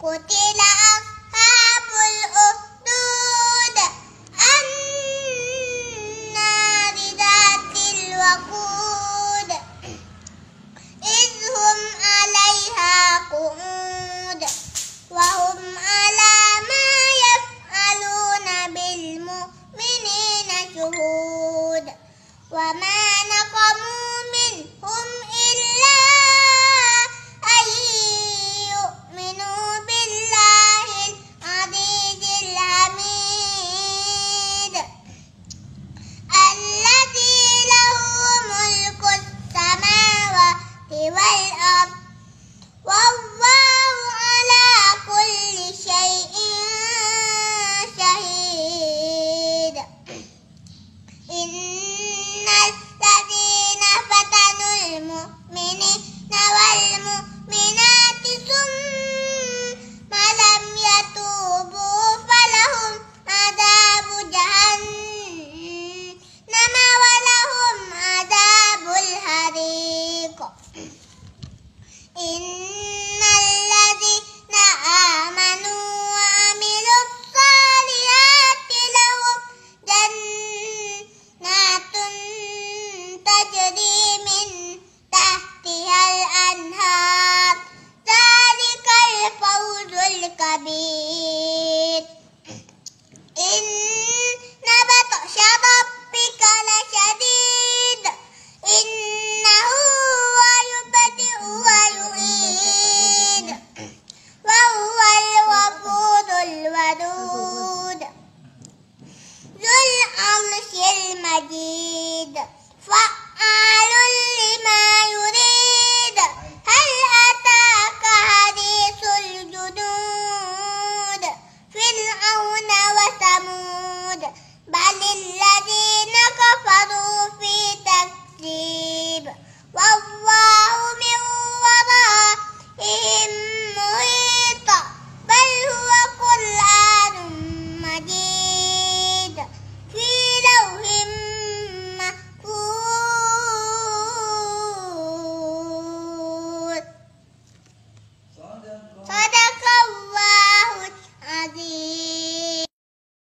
قتل أصحاب الأخدود النار ذات الوقود إذ هم عليها قعود وهم على ما يفعلون بالمؤمنين شهود وما نقموا منهم إلا أن يؤمنوا بالله العزيز الحميد الذي له ملك السماوات والأرض والله على كل شيء شهيد إن الذين فتنوا المؤمنين والمؤمنات ثم لم يتوبوا فلهم عذاب جهنم ولهم عذاب الحريق إن الذين آمنوا وعملوا الصالحات لهم جنات تجري من تحتها الأنهار ذلك الفوز الكبير إن بطش ربك لشديد إنه هو يبدئ ويعيد وهو الغفور الودود ذو العرش المجيد فعال لما يريد